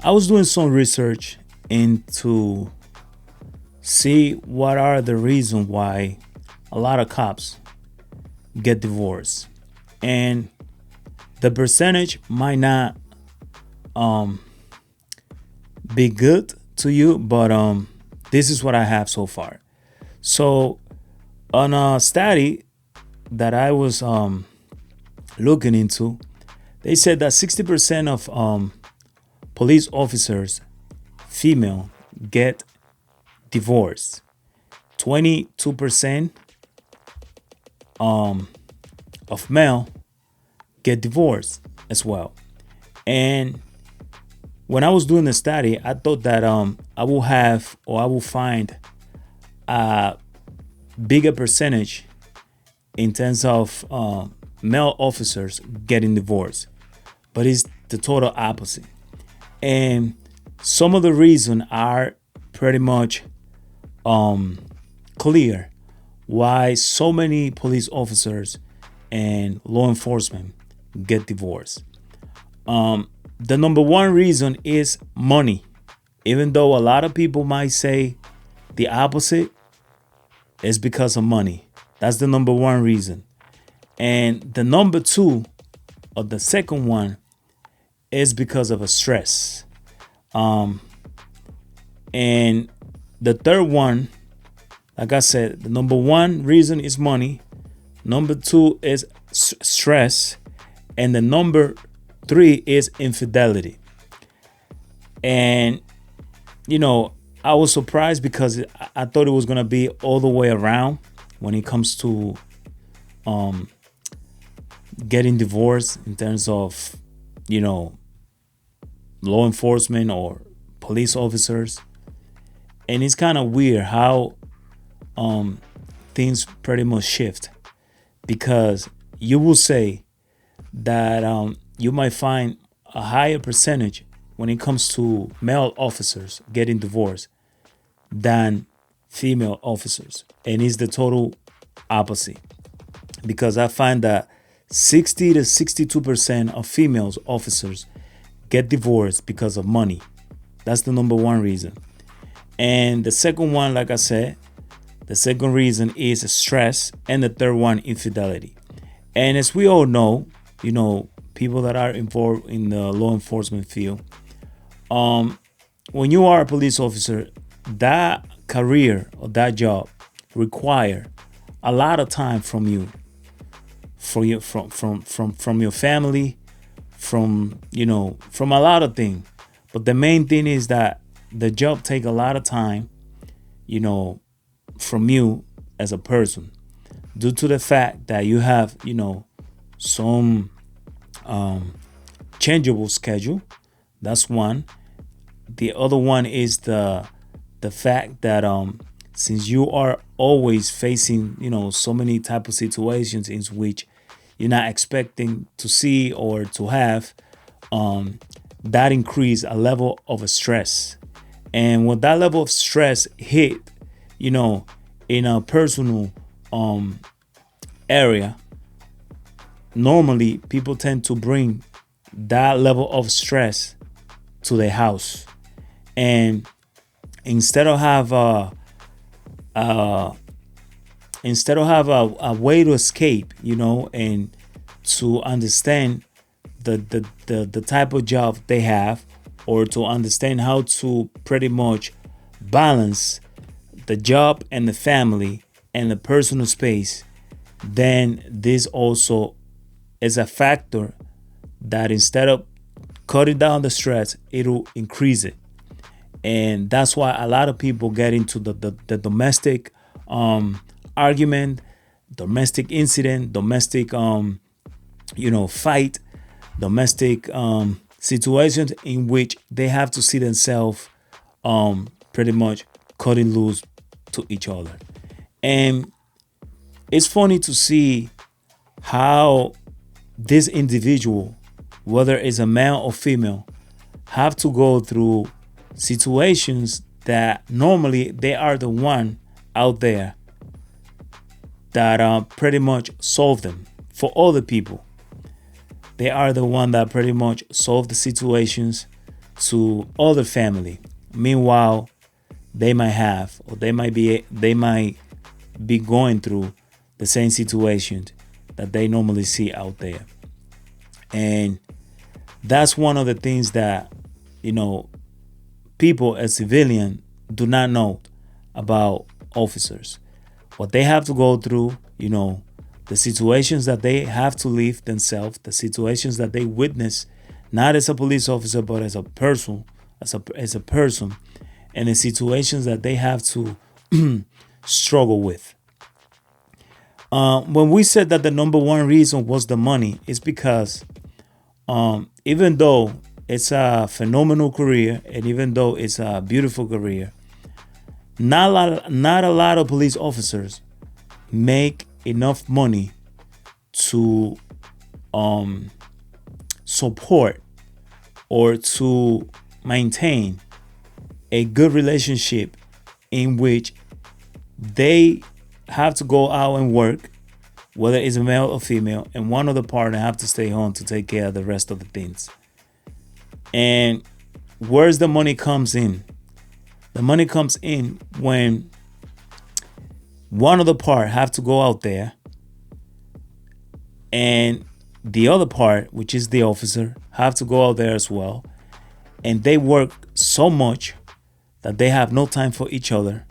I was doing some research into see what are the reasons why a lot of cops get divorced, and the percentage might not um, be good to you, but this is what I have so far. So on a study that I was looking into, they said that 60% of police officers, female, get divorced. 22% of male get divorced as well. And when I was doing the study, I thought that I will have or I will find a bigger percentage in terms of male officers getting divorced, but it's the total opposite. And some of the reasons are pretty much clear why so many police officers and law enforcement get divorced. The number one reason is money. Even though a lot of people might say the opposite, is because of money. That's the number one reason. And the number two, or the second one, is because of a stress. And the third one, like I said, the number one reason is money. Number two is stress. And the number three is infidelity. And, I was surprised because I thought it was going to be all the way around when it comes to getting divorced in terms of, law enforcement or police officers. And it's kind of weird how things pretty much shift, because you will say that you might find a higher percentage when it comes to male officers getting divorced than female officers. And it's the total opposite, because I find that 60 to 62% of females officers get divorced because of money. That's the number one reason. And the second one, like I said, the second reason is stress. And the third one, infidelity. And as we all know, people that are involved in the law enforcement field, when you are a police officer, that career or that job require a lot of time from you, from your family, from a lot of things. But the main thing is that the job take a lot of time, from you as a person, due to the fact that you have, some changeable schedule. That's one. The other one is the fact that since you are always facing so many type of situations in which you're not expecting to see or to have, that increase a level of stress. And when that level of stress hit, in a personal area, normally people tend to bring that level of stress to their house. And instead of have a way to escape, and to understand the type of job they have, or to understand how to pretty much balance the job and the family and the personal space, then this also is a factor that instead of cutting down the stress, it'll increase it. And that's why a lot of people get into the domestic argument, domestic incident, domestic fight, domestic situations in which they have to see themselves pretty much cutting loose to each other. And it's funny to see how this individual, whether it's a male or female, have to go through situations that normally they are the one out there that pretty much solve them for other people. They are the one that pretty much solve the situations, to other family. Meanwhile, they might have, or they might be going through the same situations that they normally see out there. And that's one of the things that, people as civilian do not know about officers. What they have to go through, the situations that they have to live themselves, the situations that they witness, not as a police officer, but as a person, as a person, and the situations that they have to struggle with. When we said that the number one reason was the money, it's because even though it's a phenomenal career and even though it's a beautiful career, not a lot of police officers make enough money to support or to maintain a good relationship in which they have to go out and work, whether it's male or female, and one of the partner have to stay home to take care of the rest of the things. And where's the money comes in? The money comes in when one of the part have to go out there and the other part, which is the officer, have to go out there as well. And they work so much that they have no time for each other.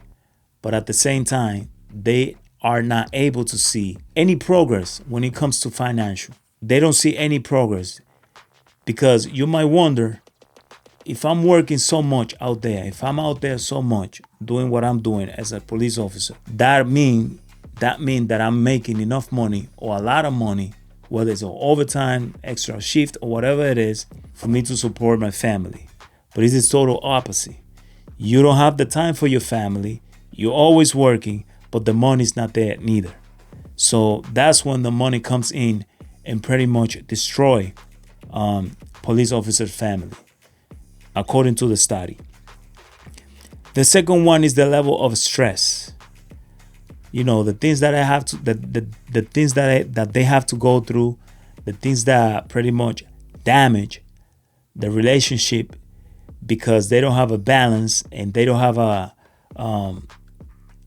But at the same time, they are not able to see any progress when it comes to financial. They don't see any progress because you might wonder, if I'm working so much out there, if I'm out there so much doing what I'm doing as a police officer, that mean that I'm making enough money or a lot of money, whether it's an overtime, extra shift, or whatever it is, for me to support my family. But it's the total opposite. You don't have the time for your family. You're always working, but the money's not there neither. So that's when the money comes in and pretty much destroy police officers' family, according to the study. The second one is the level of stress. The things that I have to, the things that they have to go through, the things that pretty much damage the relationship because they don't have a balance and they don't have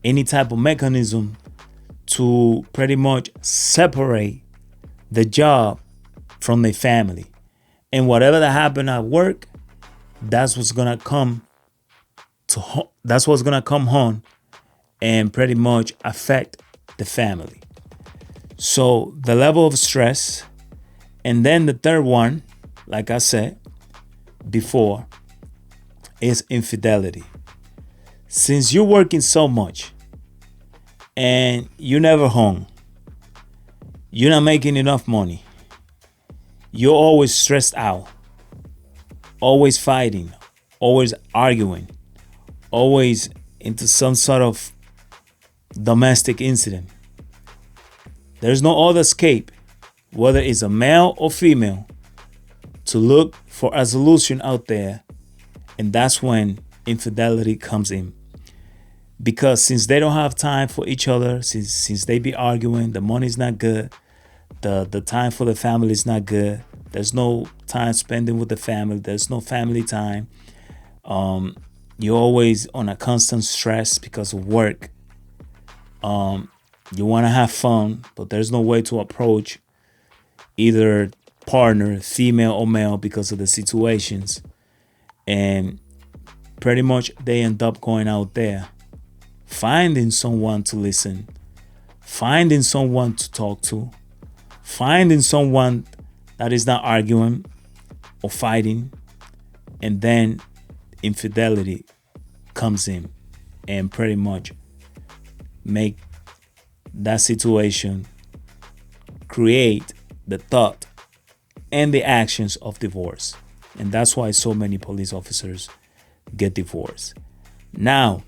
any type of mechanism to pretty much separate the job from their family. And whatever that happened at work, that's what's gonna come home and pretty much affect the family. So the level of stress, and then the third one, like I said before, is infidelity. Since you're working so much and you're never home, you're not making enough money, you're always stressed out, always fighting, always arguing, always into some sort of domestic incident. There's no other escape, whether it's a male or female, to look for a solution out there. And that's when infidelity comes in. Because since they don't have time for each other, since they be arguing, the money's not good, the time for the family is not good. There's no time spending with the family. There's no family time. You're always on a constant stress because of work. You want to have fun, but there's no way to approach either partner, female or male, because of the situations. And pretty much they end up going out there, finding someone to listen, finding someone to talk to, finding someone that is not arguing or fighting, and then infidelity comes in and pretty much make that situation create the thought and the actions of divorce. And that's why so many police officers get divorced. Now,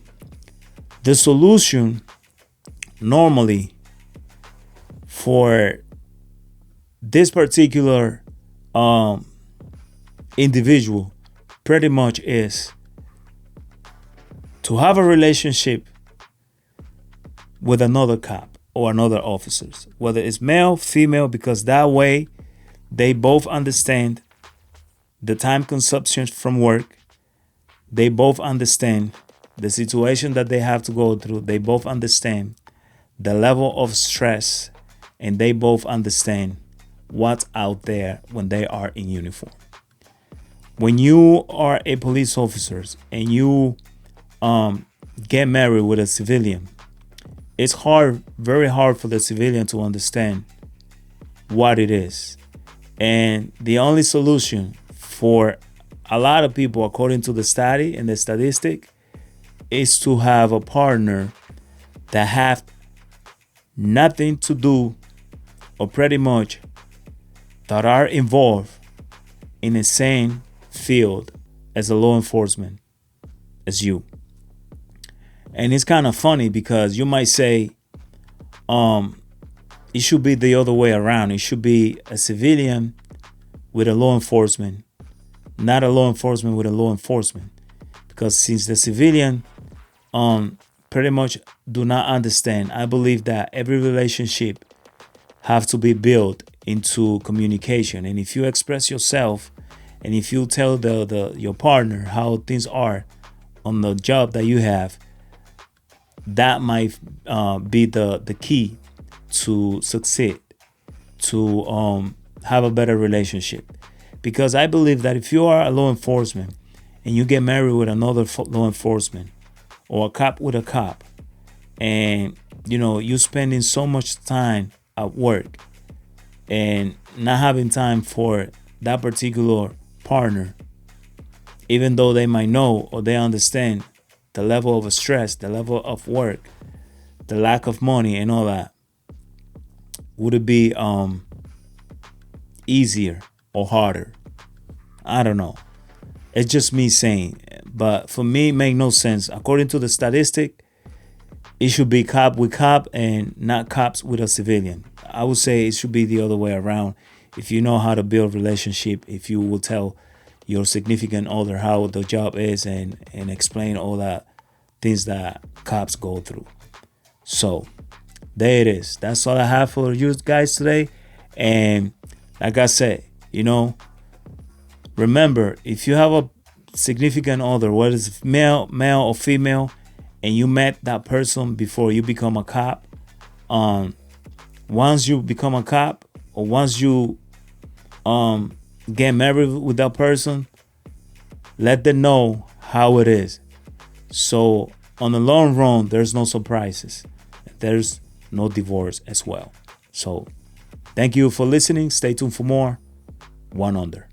the solution normally for this particular individual pretty much is to have a relationship with another cop or another officers, whether it's male, female, because that way they both understand the time consumption from work. They both understand the situation that they have to go through. They both understand the level of stress, and they both understand what's out there when they are in uniform. When you are a police officer and you get married with a civilian, it's hard, very hard for the civilian to understand what it is. And the only solution for a lot of people, according to the study and the statistic, is to have a partner that have nothing to do, or pretty much that are involved in the same field as a law enforcement as you. And it's kind of funny because you might say it should be the other way around. It should be a civilian with a law enforcement, not a law enforcement with a law enforcement. Because since the civilian pretty much do not understand, I believe that every relationship have to be built into communication. And if you express yourself, and if you tell your partner how things are on the job that you have, that might be the key to succeed, to have a better relationship. Because I believe that if you are a law enforcement and you get married with another law enforcement, or a cop with a cop, and you spending so much time at work and not having time for that particular partner, even though they might know or they understand the level of stress, the level of work, the lack of money and all that, would it be easier or harder? I don't know. It's just me saying. But for me, it makes no sense. According to the statistic, it should be cop with cop and not cops with a civilian. I would say it should be the other way around. If you know how to build relationship, if you will tell your significant other how the job is and explain all that things that cops go through. So there it is. That's all I have for you guys today. And like I said, remember, if you have a significant other, whether it's male or female, and you met that person before you become a cop, once you become a cop, or once you get married with that person, let them know how it is. So on the long run, there's no surprises. There's no divorce as well. So thank you for listening. Stay tuned for more. One Under.